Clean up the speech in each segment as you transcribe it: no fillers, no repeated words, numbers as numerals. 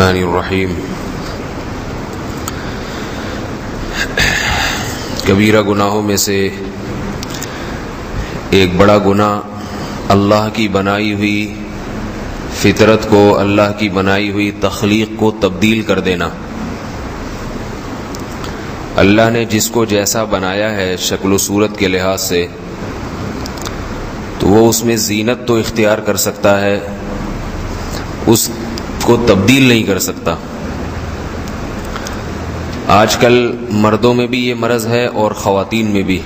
الرحمن الرحیم۔ کبیرہ گناہوں میں سے ایک بڑا گناہ اللہ کی بنائی ہوئی فطرت کو، اللہ کی بنائی ہوئی تخلیق کو تبدیل کر دینا۔ اللہ نے جس کو جیسا بنایا ہے شکل و صورت کے لحاظ سے، تو وہ اس میں زینت تو اختیار کر سکتا ہے، اس کو تبدیل نہیں کر سکتا۔ آج کل مردوں میں بھی یہ مرض ہے اور خواتین میں بھی،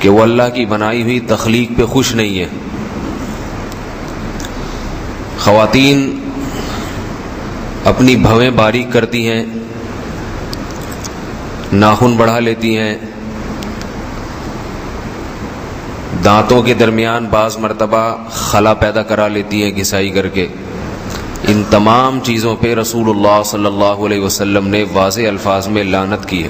کہ وہ اللہ کی بنائی ہوئی تخلیق پہ خوش نہیں ہے۔ خواتین اپنی بھویں باریک کرتی ہیں، ناخن بڑھا لیتی ہیں، دانتوں کے درمیان بعض مرتبہ خلا پیدا کرا لیتی ہیں گھسائی کر کے۔ ان تمام چیزوں پہ رسول اللہ صلی اللہ علیہ وسلم نے واضح الفاظ میں لعنت کی ہے۔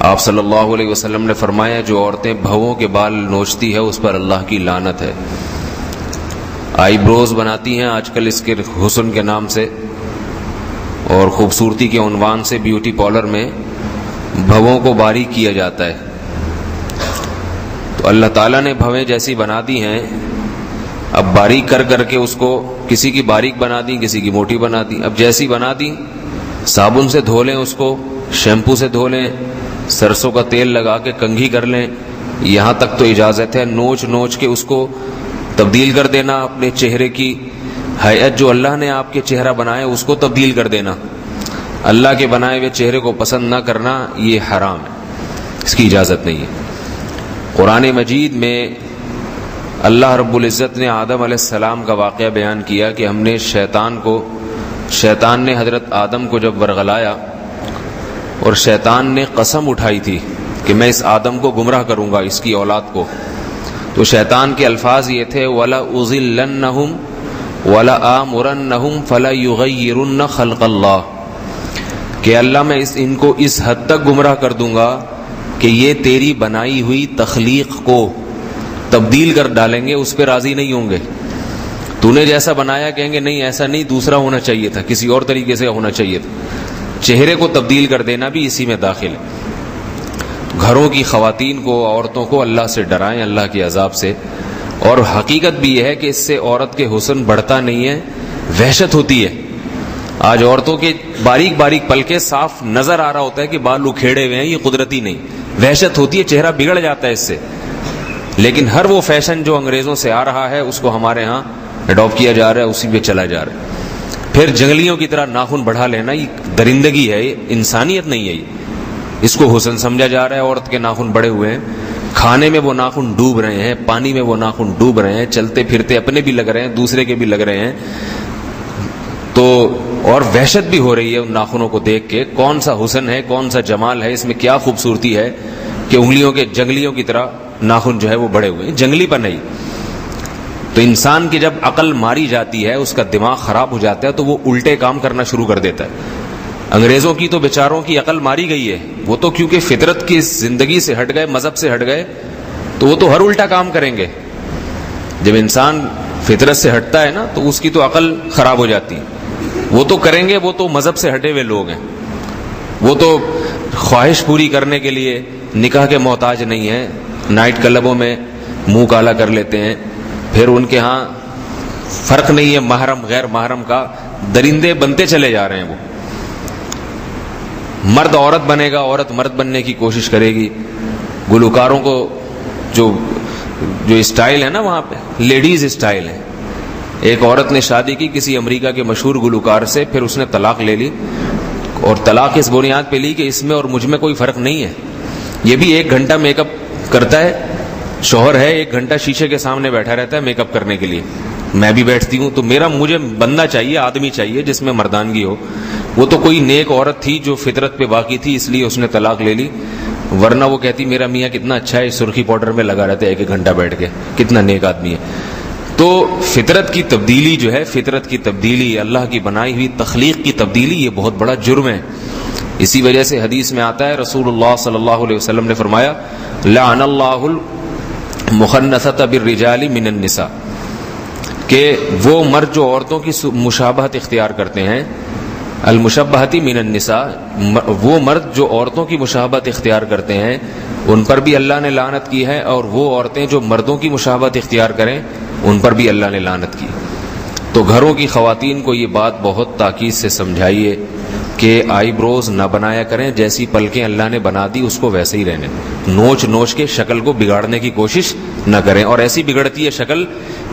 آپ صلی اللہ علیہ وسلم نے فرمایا، جو عورتیں بھووں کے بال نوچتی ہے اس پر اللہ کی لعنت ہے۔ آئی بروز بناتی ہیں آج کل اس کے حسن کے نام سے اور خوبصورتی کے عنوان سے، بیوٹی پارلر میں بھووں کو باریک کیا جاتا ہے۔ تو اللہ تعالیٰ نے بھویں جیسی بنا دی ہیں، اب باریک کر کر کے اس کو کسی کی باریک بنا دی، کسی کی موٹی بنا دی۔ اب جیسی بنا دی، صابن سے دھو لیں اس کو، شیمپو سے دھو لیں، سرسوں کا تیل لگا کے کنگھی کر لیں، یہاں تک تو اجازت ہے۔ نوچ نوچ کے اس کو تبدیل کر دینا، اپنے چہرے کی ہیئت جو اللہ نے آپ کے چہرہ بنایا اس کو تبدیل کر دینا، اللہ کے بنائے ہوئے چہرے کو پسند نہ کرنا، یہ حرام ہے، اس کی اجازت نہیں ہے۔ قرآن مجید میں اللہ رب العزت نے آدم علیہ السلام کا واقعہ بیان کیا کہ ہم نے شیطان نے حضرت آدم کو جب ورغلایا اور شیطان نے قسم اٹھائی تھی کہ میں اس آدم کو گمراہ کروں گا، اس کی اولاد کو، تو شیطان کے الفاظ یہ تھے، وَلَأُضِلَّنَّهُمْ وَلَآمُرَنَّهُمْ فَلَيُغَيِّرُنَّ خَلْقَ اللَّهِ، کہ اللہ میں ان کو اس حد تک گمراہ کر دوں گا کہ یہ تیری بنائی ہوئی تخلیق کو تبدیل کر ڈالیں گے، اس پہ راضی نہیں ہوں گے۔ تو نے جیسا بنایا کہیں گے نہیں ایسا نہیں، دوسرا ہونا چاہیے تھا، کسی اور طریقے سے ہونا چاہیے تھا۔ چہرے کو تبدیل کر دینا بھی اسی میں داخل ہے۔ گھروں کی خواتین کو، عورتوں کو اللہ سے ڈرائیں، اللہ کے عذاب سے۔ اور حقیقت بھی یہ ہے کہ اس سے عورت کے حسن بڑھتا نہیں ہے، وحشت ہوتی ہے۔ آج عورتوں کے باریک باریک پلکے صاف نظر آ رہا ہوتا ہے کہ بال اکھیڑے ہوئے ہیں، یہ قدرتی نہیں، وحشت ہوتی ہے، چہرہ بگڑ جاتا ہے اس سے۔ لیکن ہر وہ فیشن جو انگریزوں سے آ رہا ہے اس کو ہمارے ہاں اڈاپٹ کیا جا رہا ہے، اسی پہ چلا جا رہا ہے۔ پھر جنگلیوں کی طرح ناخن بڑھا لینا، یہ درندگی ہے، یہ انسانیت نہیں ہے، اس کو حسن سمجھا جا رہا ہے۔ عورت کے ناخن بڑے ہوئے ہیں، کھانے میں وہ ناخن ڈوب رہے ہیں، پانی میں وہ ناخن ڈوب رہے ہیں، چلتے پھرتے اپنے بھی لگ رہے ہیں، دوسرے کے بھی لگ رہے ہیں، تو اور وحشت بھی ہو رہی ہے ان ناخنوں کو دیکھ کے۔ کون سا حسن ہے، کون سا جمال ہے، اس میں کیا خوبصورتی ہے کہ انگلیوں کے جنگلیوں کی طرح ناخن جو ہے وہ بڑے ہوئے ہیں، جنگلی پر نہیں۔ تو انسان کی جب عقل ماری جاتی ہے، اس کا دماغ خراب ہو جاتا ہے، تو وہ الٹے کام کرنا شروع کر دیتا ہے۔ انگریزوں کی تو بیچاروں کی عقل ماری گئی ہے، وہ تو کیونکہ فطرت کی زندگی سے ہٹ گئے، مذہب سے ہٹ گئے، تو وہ تو ہر الٹا کام کریں گے۔ جب انسان فطرت سے ہٹتا ہے نا تو اس کی تو عقل خراب ہو جاتی ہے، وہ تو کریں گے، وہ تو مذہب سے ہٹے ہوئے لوگ ہیں، وہ تو خواہش پوری کرنے کے لیے نکاح کے محتاج نہیں ہیں، نائٹ کلبوں میں منہ کالا کر لیتے ہیں، پھر ان کے ہاں فرق نہیں ہے محرم غیر محرم کا، درندے بنتے چلے جا رہے ہیں۔ وہ مرد عورت بنے گا، عورت مرد بننے کی کوشش کرے گی۔ گلوکاروں کو جو اسٹائل ہے نا وہاں پہ لیڈیز اسٹائل ہے۔ ایک عورت نے شادی کی کسی امریکہ کے مشہور گلوکار سے، پھر اس نے طلاق لے لی، اور طلاق اس بنیاد پہ لی کہ اس میں اور مجھ میں کوئی فرق نہیں ہے۔ یہ بھی 1 گھنٹہ میک اپ کرتا ہے، شوہر ہے 1 گھنٹہ شیشے کے سامنے بیٹھا رہتا ہے میک اپ کرنے کے لیے، میں بھی بیٹھتی ہوں، تو مجھے بندہ چاہیے، آدمی چاہیے جس میں مردانگی ہو۔ وہ تو کوئی نیک عورت تھی جو فطرت پہ باقی تھی، اس لیے اس نے طلاق لے لی، ورنہ وہ کہتی میرا میاں کتنا اچھا ہے، سرخی پاؤڈر میں لگا رہتا ہے 1 گھنٹہ بیٹھ کے، کتنا نیک آدمی ہے۔ تو فطرت کی تبدیلی جو ہے، فطرت کی تبدیلی، اللہ کی بنائی ہوئی تخلیق کی تبدیلی، یہ بہت بڑا جرم ہے۔ اسی وجہ سے حدیث میں آتا ہے، رسول اللہ صلی اللہ علیہ وسلم نے فرمایا، لعن اللہ المخنثۃ بالرجال من النساء، کہ وہ مرد جو عورتوں کی مشابہت اختیار کرتے ہیں، المشبہتی من النساء، وہ مرد جو عورتوں کی مشابہت اختیار کرتے ہیں ان پر بھی اللہ نے لعنت کی ہے، اور وہ عورتیں جو مردوں کی مشابہت اختیار کریں ان پر بھی اللہ نے لعنت کی۔ تو گھروں کی خواتین کو یہ بات بہت تاکید سے سمجھائیے کہ آئی بروز نہ بنایا کریں، جیسی پلکیں اللہ نے بنا دی اس کو ویسے ہی رہنے، نوچ نوچ کے شکل کو بگاڑنے کی کوشش نہ کریں۔ اور ایسی بگڑتی ہے شکل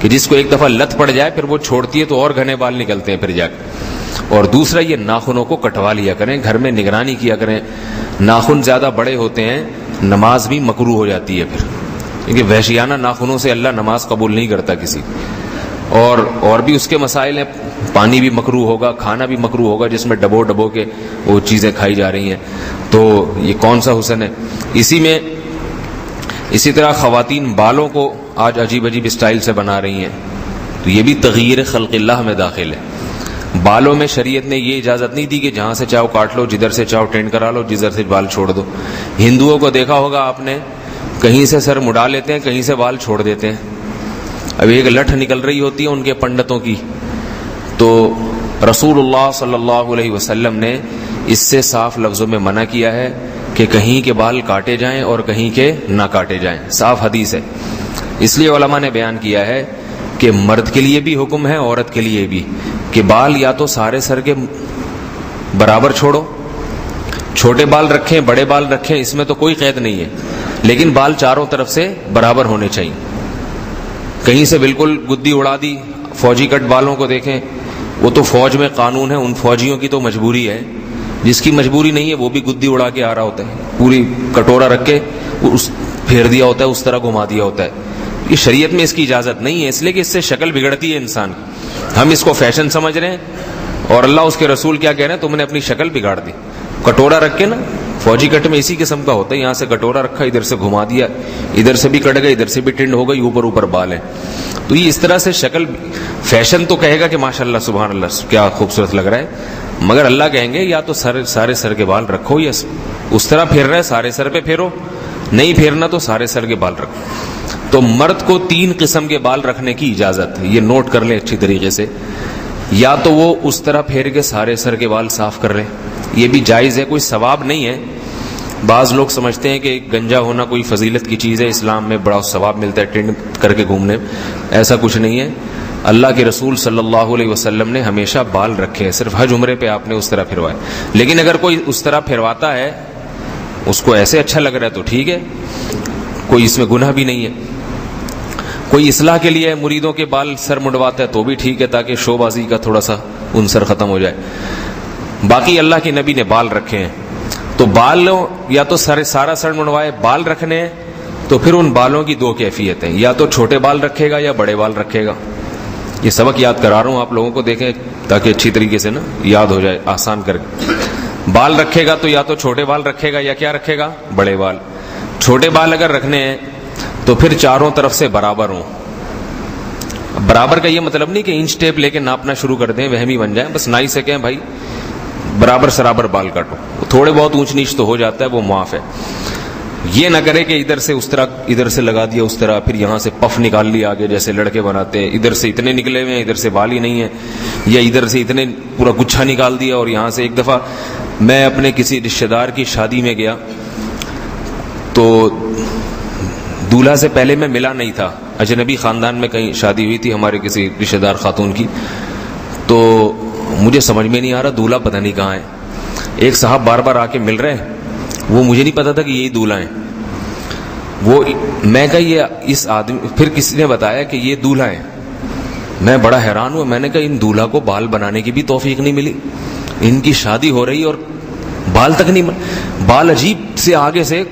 کہ جس کو ایک دفعہ لت پڑ جائے پھر وہ چھوڑتی ہے تو اور گھنے بال نکلتے ہیں پھر جا کے۔ اور دوسرا یہ ناخنوں کو کٹوا لیا کریں، گھر میں نگرانی کیا کریں، ناخن زیادہ بڑے ہوتے ہیں نماز بھی مکروہ ہو جاتی ہے پھر، کیونکہ وحشیانہ ناخنوں سے اللہ نماز قبول نہیں کرتا کسی، اور بھی اس کے مسائل ہیں، پانی بھی مکروہ ہوگا، کھانا بھی مکروہ ہوگا جس میں ڈبو ڈبو کے وہ چیزیں کھائی جا رہی ہیں، تو یہ کون سا حسن ہے؟ اسی طرح خواتین بالوں کو آج عجیب عجیب اسٹائل سے بنا رہی ہیں، تو یہ بھی تغییر خلق اللہ میں داخل ہے۔ بالوں میں شریعت نے یہ اجازت نہیں دی کہ جہاں سے چاہو کاٹ لو، جدھر سے چاہو ٹینڈ کرا لو، جدھر سے بال چھوڑ دو۔ ہندوؤں کو دیکھا ہوگا آپ نے، کہیں سے سر مڈا لیتے ہیں، کہیں سے بال چھوڑ دیتے ہیں۔ اب ایک لٹھ نکل رہی ہوتی ہے ان کے پنڈتوں کی، تو رسول اللہ صلی اللہ علیہ وسلم نے اس سے صاف لفظوں میں منع کیا ہے کہ کہیں کے بال کاٹے جائیں اور کہیں کے نہ کاٹے جائیں، صاف حدیث ہے۔ اس لیے علماء نے بیان کیا ہے کہ مرد کے لیے بھی حکم ہے، عورت کے لیے بھی، کہ بال یا تو سارے سر کے برابر چھوڑو، چھوٹے بال رکھیں بڑے بال رکھیں، اس میں تو کوئی قید نہیں ہے، لیکن بال چاروں طرف سے برابر ہونے چاہیے۔ کہیں سے بالکل گدی اڑا دی، فوجی کٹ بالوں کو دیکھیں، وہ تو فوج میں قانون ہے، ان فوجیوں کی تو مجبوری ہے، جس کی مجبوری نہیں ہے وہ بھی گدی اڑا کے آ رہا ہوتا ہے، پوری کٹورا رکھ کے پھیر دیا ہوتا ہے، اس طرح گھما دیا ہوتا ہے۔ یہ شریعت میں اس کی اجازت نہیں ہے، اس لیے کہ اس سے شکل بگڑتی ہے انسان کی، ہم اس کو فیشن سمجھ رہے ہیں، اور اللہ اس کے رسول کیا کہہ رہے ہیں؟ تم نے اپنی شکل بگاڑ دی۔ کٹورا رکھ کے نا، فوجی کٹ میں اسی قسم کا ہوتا ہے، یہاں سے کٹورا رکھا، ادھر سے گھما دیا، ادھر سے بھی کٹ گئے، ادھر سے بھی ٹنڈ ہو گئی، اوپر بال ہے، تو یہ اس طرح سے شکل فیشن تو کہے گا کہ ماشاءاللہ سبحان اللہ کیا خوبصورت لگ رہا ہے، مگر اللہ کہیں گے یا تو سارے سر کے بال رکھو، یا اس طرح پھیر رہا ہے سارے سر پہ پھیرو، نہیں پھیرنا تو سارے سر کے بال رکھو۔ تو مرد کو 3 قسم کے بال رکھنے کی اجازت ہے، یہ نوٹ کر لیں اچھی طریقے سے، یا تو وہ اس طرح پھیر کے سارے سر کے بال صاف کر لیں، یہ بھی جائز ہے، کوئی ثواب نہیں ہے۔ بعض لوگ سمجھتے ہیں کہ گنجا ہونا کوئی فضیلت کی چیز ہے، اسلام میں بڑا ثواب ملتا ہے ٹینڈ کر کے گھومنے، ایسا کچھ نہیں ہے۔ اللہ کے رسول صلی اللہ علیہ وسلم نے ہمیشہ بال رکھے ہیں، صرف حج عمرے پہ آپ نے اس طرح پھروائے، لیکن اگر کوئی اس طرح پھرواتا ہے، اس کو ایسے اچھا لگ رہا ہے تو ٹھیک ہے، کوئی اس میں گناہ بھی نہیں ہے۔ کوئی اصلاح کے لیے مریدوں کے بال سر مڈواتا ہے تو بھی ٹھیک ہے، تاکہ شو بازی کا تھوڑا سا عنصر ختم ہو جائے۔ باقی اللہ کے نبی نے بال رکھے ہیں، تو بال یا تو سارا سر منڈوائے، بال رکھنے ہیں تو پھر ان بالوں کی 2 کیفیت ہیں، یا تو چھوٹے بال رکھے گا یا بڑے بال رکھے گا۔ یہ سبق یاد کرا رہا ہوں آپ لوگوں کو، دیکھیں تاکہ اچھی طریقے سے نا یاد ہو جائے، آسان کر کے۔ بال رکھے گا تو یا تو چھوٹے بال رکھے گا یا کیا رکھے گا؟ بڑے بال۔ چھوٹے بال اگر رکھنے ہیں تو پھر چاروں طرف سے برابر ہوں۔ برابر کا یہ مطلب نہیں کہ انچ ٹیپ لے کے ناپنا شروع کر دیں، وہمی بن جائیں، بس نائی سے کہیں بھائی برابر سرابر بال کاٹو، تھوڑے بہت اونچ نیچ تو ہو جاتا ہے، وہ معاف ہے۔ یہ نہ کرے کہ ادھر سے اس طرح، ادھر سے لگا دیا اس طرح، پھر یہاں سے پف نکال لیا آگے جیسے لڑکے بناتے ہیں، ادھر سے اتنے نکلے ہوئے ہیں ادھر سے بال ہی نہیں ہے، یا ادھر سے اتنے پورا گچھا نکال دیا، اور یہاں سے ایک دفعہ میں اپنے کسی رشتہ دار کی شادی میں گیا تو دولہا سے پہلے میں ملا نہیں تھا، اجنبی خاندان میں کہیں شادی ہوئی تھی ہمارے کسی رشتہ دار خاتون کی، تو مجھے سمجھ میں نہیں آ رہا دولہا پتہ نہیں کہاں ہے۔ ایک صاحب بار بار آ کے مل رہے ہیں، وہ مجھے نہیں پتا تھا کہ یہی دولہا ہیں، وہ میں کہا یہ اس آدمی، پھر کسی نے بتایا کہ یہ دولہا ہیں، میں بڑا حیران ہوا، میں نے کہا ان دولہا کو بال بنانے کی بھی توفیق نہیں ملی، ان کی شادی ہو رہی اور بال تک نہیں بال عجیب سے آگے سے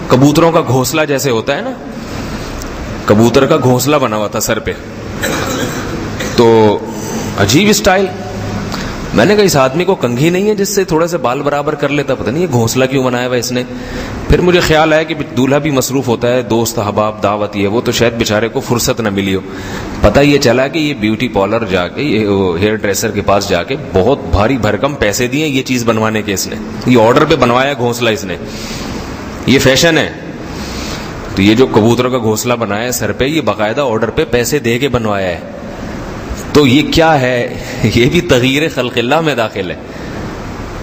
کبوتروں کا گھونسلہ جیسے ہوتا ہے نا، کبوتر کا گھونسلہ بنا ہوا تھا سر پہ، تو عجیب اسٹائل۔ میں نے کہا اس آدمی کو کنگھی نہیں ہے جس سے تھوڑا سا بال برابر کر لیتا، پتہ نہیں یہ گھونسلہ کیوں بنایا ہوا اس نے۔ پھر مجھے خیال آیا کہ دولہا بھی مصروف ہوتا ہے، دوست احباب دعوت یہ وہ، تو شاید بیچارے کو فرصت نہ ملی ہو۔ پتہ یہ چلا کہ یہ بیوٹی پارلر جا کے، یہ ہیئر ڈریسر کے پاس جا کے بہت بھاری بھرکم پیسے دیے یہ چیز بنوانے کے، اس نے یہ آرڈر پہ بنوایا گھونسلہ، اس نے، یہ فیشن ہے۔ تو یہ جو کبوتر کا گھونسلہ بنایا ہے سر پہ، یہ باقاعدہ آرڈر پہ پیسے دے کے بنوایا ہے، تو یہ کیا ہے؟ یہ بھی تغییر خلق اللہ میں داخل ہے،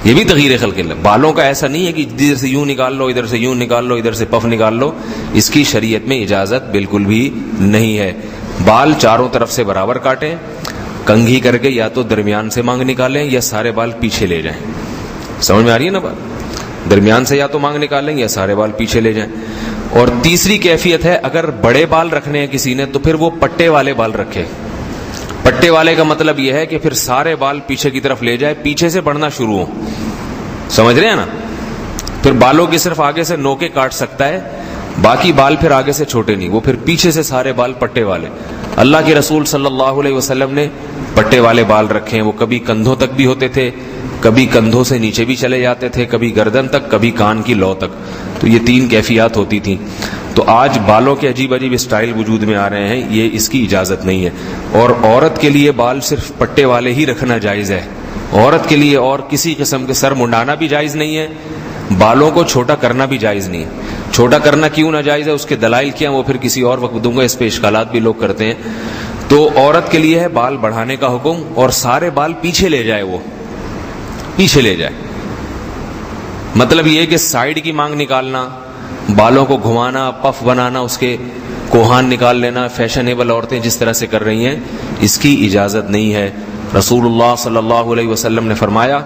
یہ بھی تغییر خلق اللہ۔ بالوں کا ایسا نہیں ہے کہ ادھر سے یوں نکال لو، ادھر سے یوں نکال لو، ادھر سے پف نکال لو، اس کی شریعت میں اجازت بالکل بھی نہیں ہے۔ بال چاروں طرف سے برابر کاٹیں، کنگھی کر کے یا تو درمیان سے مانگ نکالیں یا سارے بال پیچھے لے جائیں۔ سمجھ میں آ رہی ہے نا بات؟ درمیان سے یا تو مانگ نکالیں یا سارے بال پیچھے لے جائیں۔ اور تیسری کیفیت ہے، اگر بڑے بال رکھنے ہیں کسی نے تو پھر وہ پٹے والے بال رکھے۔ پٹے والے کا مطلب یہ ہے کہ پھر سارے بال پیچھے کی طرف لے جائے، پیچھے سے بڑھنا شروع ہو، سمجھ رہے ہیں نا؟ پھر بالوں کی صرف آگے سے نوکے کاٹ سکتا ہے، باقی بال پھر آگے سے چھوٹے نہیں، وہ پھر پیچھے سے سارے بال پٹے والے۔ اللہ کے رسول صلی اللہ علیہ وسلم نے پٹے والے بال رکھے ہیں، وہ کبھی کندھوں تک بھی ہوتے تھے، کبھی کندھوں سے نیچے بھی چلے جاتے تھے، کبھی گردن تک، کبھی کان کی لو تک، تو یہ 3 کیفیات ہوتی تھیں۔ تو آج بالوں کے عجیب عجیب اسٹائل وجود میں آ رہے ہیں، یہ اس کی اجازت نہیں ہے۔ اور عورت کے لیے بال صرف پٹے والے ہی رکھنا جائز ہے، عورت کے لیے اور کسی قسم کے سر منڈانا بھی جائز نہیں ہے، بالوں کو چھوٹا کرنا بھی جائز نہیں ہے۔ چھوٹا کرنا کیوں ناجائز ہے، اس کے دلائل کیا ہیں وہ پھر کسی اور وقت دوں گا، اس پہ اشکالات بھی لوگ کرتے ہیں۔ تو عورت کے لیے ہے بال بڑھانے کا حکم، اور سارے بال پیچھے لے جائے، وہ پیچھے لے جائے، مطلب یہ کہ سائیڈ کی مانگ نکالنا، بالوں کو گھمانا، پف بنانا، اس کے کوہان نکال لینا، فیشنیبل عورتیں جس طرح سے کر رہی ہیں، اس کی اجازت نہیں ہے۔ رسول اللہ صلی اللہ علیہ وسلم نے فرمایا،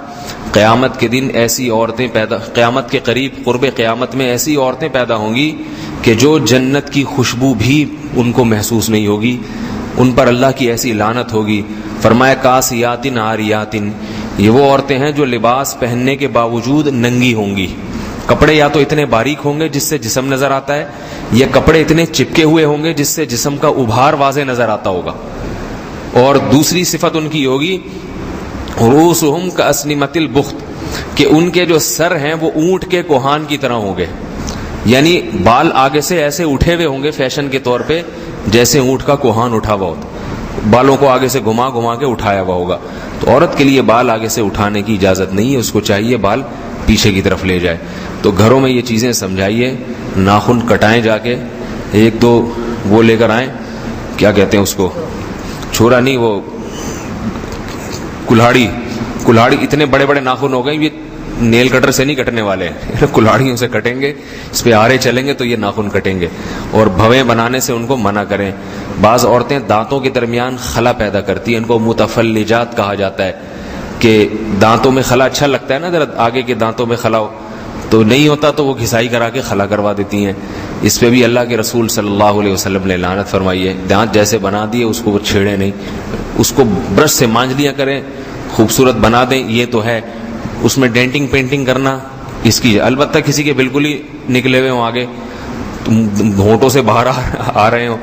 قیامت کے دن ایسی عورتیں قیامت کے قریب، قرب قیامت میں ایسی عورتیں پیدا ہوں گی کہ جو جنت کی خوشبو بھی ان کو محسوس نہیں ہوگی، ان پر اللہ کی ایسی لعنت ہوگی۔ فرمایا کاسیاتن عاریاتن، یہ وہ عورتیں ہیں جو لباس پہننے کے باوجود ننگی ہوں گی۔ کپڑے یا تو اتنے باریک ہوں گے جس سے جسم نظر آتا ہے، یا کپڑے اتنے چپکے ہوئے ہوں گے جس سے جسم کا ابھار واضح نظر آتا ہوگا۔ اور دوسری صفت ان کی ہوگی رؤوسہم کاسنمۃ البخت، کہ ان کے جو سر ہیں وہ اونٹ کے کوہان کی طرح ہوں گے، یعنی بال آگے سے ایسے اٹھے ہوئے ہوں گے فیشن کے طور پہ جیسے اونٹ کا کوہان اٹھا ہوا ہوتا، بالوں کو آگے سے گھما گھما کے اٹھایا ہوا ہوگا۔ تو عورت کے لیے بال آگے سے اٹھانے کی اجازت نہیں ہے، اس کو چاہیے بال پیچھے کی طرف لے جائے۔ تو گھروں میں یہ چیزیں سمجھائیے، ناخن کٹائیں جا کے، 1-2 وہ لے کر آئیں، کیا کہتے ہیں اس کو، چھوڑا نہیں، وہ کلہاڑی، اتنے بڑے بڑے ناخن ہو گئے، یہ نیل کٹر سے نہیں کٹنے والے ہیں، کلہاڑیوں سے کٹیں گے، اس پہ آرے چلیں گے تو یہ ناخن کٹیں گے۔ اور بھویں بنانے سے ان کو منع کریں۔ بعض عورتیں دانتوں کے درمیان خلا پیدا کرتی ہیں، ان کو متفلجات کہا جاتا ہے، کہ دانتوں میں خلا اچھا لگتا ہے نا، ذرا آگے کے دانتوں میں خلا ہو، تو نہیں ہوتا تو وہ گھسائی کرا کے خلا کروا دیتی ہیں۔ اس پہ بھی اللہ کے رسول صلی اللہ علیہ وسلم نے لعنت فرمائی ہے۔ دانت جیسے بنا دیے اس کو وہ چھیڑے نہیں، اس کو برش سے مانج لیا کریں، خوبصورت بنا دیں، یہ تو ہے۔ اس میں ڈینٹنگ پینٹنگ کرنا اس کی، البتہ کسی کے بالکل ہی نکلے ہوئے ہوں آگے، ہونٹوں سے باہر آ رہے ہوں،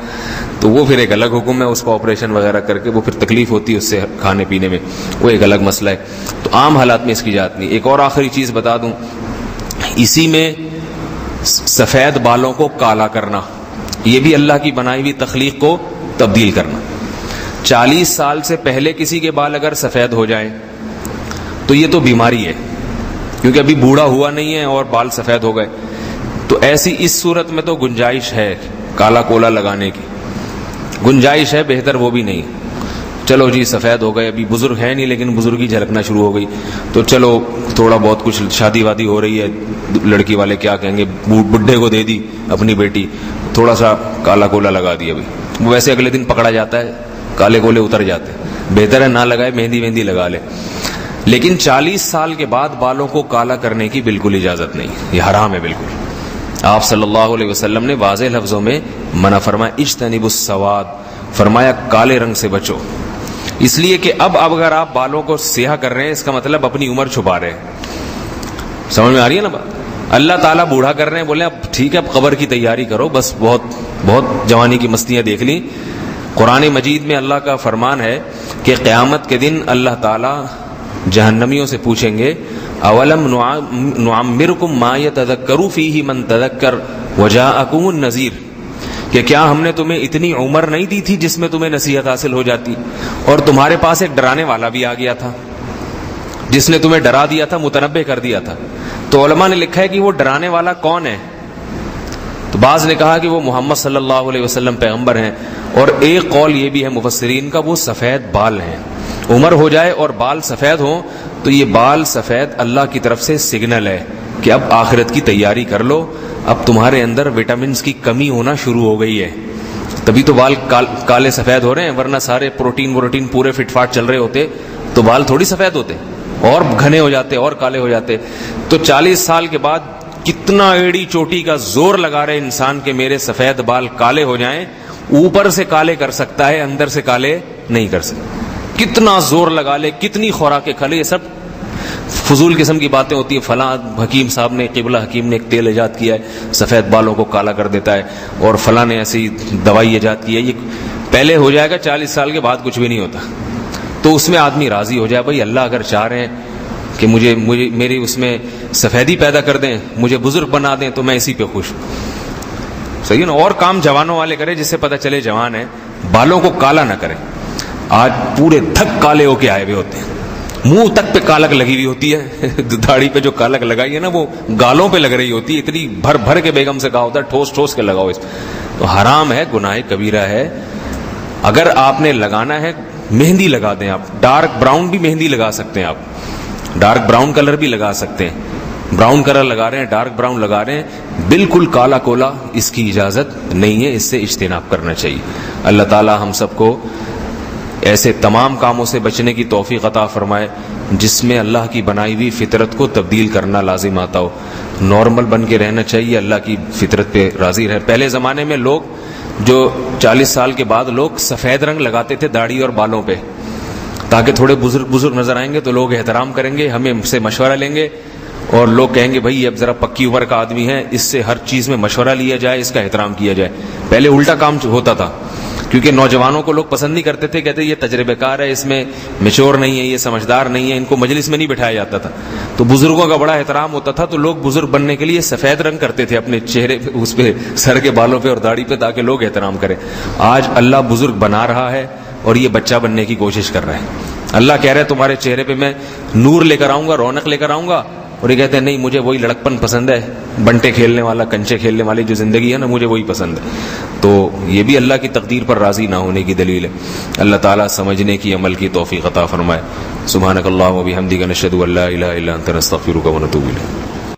تو وہ پھر ایک الگ حکم ہے، اس کا آپریشن وغیرہ کر کے وہ پھر تکلیف ہوتی ہے اس سے کھانے پینے میں، وہ ایک الگ مسئلہ ہے۔ تو عام حالات میں اس کی اجازت نہیں۔ ایک اور آخری چیز بتا دوں، اسی میں سفید بالوں کو کالا کرنا، یہ بھی اللہ کی بنائی ہوئی تخلیق کو تبدیل کرنا۔ 40 سال سے پہلے کسی کے بال اگر سفید ہو جائیں تو یہ تو بیماری ہے، کیونکہ ابھی بوڑھا ہوا نہیں ہے اور بال سفید ہو گئے، تو ایسی اس صورت میں تو گنجائش ہے کالا کولا لگانے کی، گنجائش ہے، بہتر وہ بھی نہیں۔ چلو جی سفید ہو گئے، ابھی بزرگ ہے نہیں لیکن بزرگی جھلکنا شروع ہو گئی، تو چلو تھوڑا بہت کچھ شادی وادی ہو رہی ہے، لڑکی والے کیا کہیں گے، بڈھے کو دے دی اپنی بیٹی، تھوڑا سا کالا کولا لگا دی، ابھی وہ ویسے اگلے دن پکڑا جاتا ہے، کالے کولے اتر جاتے ہیں، بہتر ہے نہ لگائے، مہندی وہندی لگا لے۔ لیکن 40 سال کے بعد بالوں کو کالا کرنے کی بالکل اجازت نہیں، یہ حرام ہے بالکل۔ آپ صلی اللہ علیہ وسلم نے واضح لفظوں میں منع فرمایا، اجتنبوا السواد، فرمایا کالے رنگ سے بچو، اس لیے کہ اب اگر آپ بالوں کو سیاہ کر رہے ہیں اس کا مطلب اپنی عمر چھپا رہے ہیں۔ سمجھ میں آ رہی ہے نا بات؟ اللہ تعالیٰ بوڑھا کر رہے ہیں، بولے اب ٹھیک ہے اب قبر کی تیاری کرو، بس بہت جوانی کی مستیاں دیکھ لی۔ قرآن مجید میں اللہ کا فرمان ہے کہ قیامت کے دن اللہ تعالیٰ جہنمیوں سے پوچھیں گے، اولم نعمرکم ما یتذکر فیہ من تذکر وجاءکم النذیر، کہ کیا ہم نے تمہیں اتنی عمر نہیں دی تھی جس میں تمہیں نصیحت حاصل ہو جاتی، اور تمہارے پاس ایک ڈرانے والا بھی آ گیا تھا جس نے تمہیں ڈرا دیا تھا، متنبہ کر دیا تھا۔ تو علماء نے لکھا ہے کہ وہ ڈرانے والا کون ہے؟ تو تو بعض نے کہا کہ وہ محمد صلی اللہ علیہ وسلم پیغمبر ہیں، اور ایک قول یہ بھی ہے مفسرین کا وہ سفید بال ہیں. عمر ہو جائے اور بال سفید ہوں تو یہ بال سفید اللہ کی طرف سے سگنل ہے کہ اب آخرت کی تیاری کر لو، اب تمہارے اندر وٹامنز کی کمی ہونا شروع ہو گئی ہے، تبھی تو بال کالے سفید ہو رہے ہیں، ورنہ سارے پروٹین پورے فٹ فاٹ چل رہے ہوتے تو بال تھوڑی سفید ہوتے اور گھنے ہو جاتے اور کالے ہو جاتے. تو 40 سال کے بعد کتنا ایڑی چوٹی کا زور لگا رہے انسان کہ میرے سفید بال کالے ہو جائیں، اوپر سے کالے کر سکتا ہے، اندر سے کالے نہیں کر سکتا. کتنا زور لگا لے، کتنی خوراکیں کھا لے، یہ سب فضول قسم کی باتیں ہوتی ہیں. فلاں حکیم صاحب نے، قبلہ حکیم نے ایک تیل ایجاد کیا ہے سفید بالوں کو کالا کر دیتا ہے، اور فلاں نے ایسی دوائی ایجاد کی ہے. یہ پہلے ہو جائے گا، 40 سال کے بعد کچھ بھی نہیں ہوتا. تو اس میں آدمی راضی ہو جائے، بھائی اللہ اگر چاہ رہے ہیں کہ مجھے میری اس میں سفیدی پیدا کر دیں، مجھے بزرگ بنا دیں، تو میں اسی پہ خوش ہوں. صحیح ہے نا. اور کام جوانوں والے کرے جس سے پتہ چلے جوان ہے، بالوں کو کالا نہ کریں. آج پورے دھک کالے ہو کے آئے ہوئے ہوتے ہیں، منہ تک پہ کالک لگی ہوئی ہوتی ہے، داڑھی پہ جو کالک لگائی ہے نا وہ گالوں پہ لگ رہی ہوتی ہے، اتنی بھر بھر کے بیگم سے کہا ہوتا ہے ٹھوس ٹھوس کے لگاؤ اس. تو حرام ہے، گناہ کبیرہ ہے. اگر آپ نے لگانا ہے مہندی لگا دیں، آپ ڈارک براؤن بھی مہندی لگا سکتے ہیں، آپ ڈارک براؤن کلر بھی لگا سکتے ہیں. براؤن کلر لگا رہے ہیں، ڈارک براؤن لگا رہے ہیں، بالکل کالا کولا اس کی اجازت نہیں ہے، اس سے اجتناب کرنا چاہیے. اللہ تعالی ہم سب کو ایسے تمام کاموں سے بچنے کی توفیق عطا فرمائے جس میں اللہ کی بنائی ہوئی فطرت کو تبدیل کرنا لازم آتا ہو. نارمل بن کے رہنا چاہیے، اللہ کی فطرت پہ راضی رہے. پہلے زمانے میں لوگ جو 40 سال کے بعد لوگ سفید رنگ لگاتے تھے داڑھی اور بالوں پہ، تاکہ تھوڑے بزرگ نظر آئیں گے تو لوگ احترام کریں گے، ہمیں سے مشورہ لیں گے، اور لوگ کہیں گے بھائی اب ذرا پکی عمر کا آدمی ہے، اس سے ہر چیز میں مشورہ لیا جائے، اس کا احترام کیا جائے. پہلے الٹا کام ہوتا تھا، کیونکہ نوجوانوں کو لوگ پسند نہیں کرتے تھے، کہتے یہ تجربے کار ہے، اس میں میچور نہیں ہے، یہ سمجھدار نہیں ہے، ان کو مجلس میں نہیں بٹھایا جاتا تھا. تو بزرگوں کا بڑا احترام ہوتا تھا، تو لوگ بزرگ بننے کے لیے سفید رنگ کرتے تھے اپنے چہرے پہ، اس پہ سر کے بالوں پہ اور داڑھی پہ، تاکہ لوگ احترام کریں. آج اللہ بزرگ بنا رہا ہے اور یہ بچہ بننے کی کوشش کر رہا ہے. اللہ کہہ رہا ہے تمہارے چہرے پہ میں نور لے کر آؤں گا، رونق لے کر آؤں گا، اور یہ کہتے ہیں نہیں مجھے وہی لڑکپن پسند ہے، بنٹے کھیلنے والا، کنچے کھیلنے والی جو زندگی ہے نا، مجھے وہی پسند ہے. تو یہ بھی اللہ کی تقدیر پر راضی نہ ہونے کی دلیل ہے. اللہ تعالیٰ سمجھنے کی، عمل کی توفیق عطا فرمائے. سبحانک اللہم و بحمدک، نشہد ان لا الہ الا انت، نستغفرک و نتوب الیک.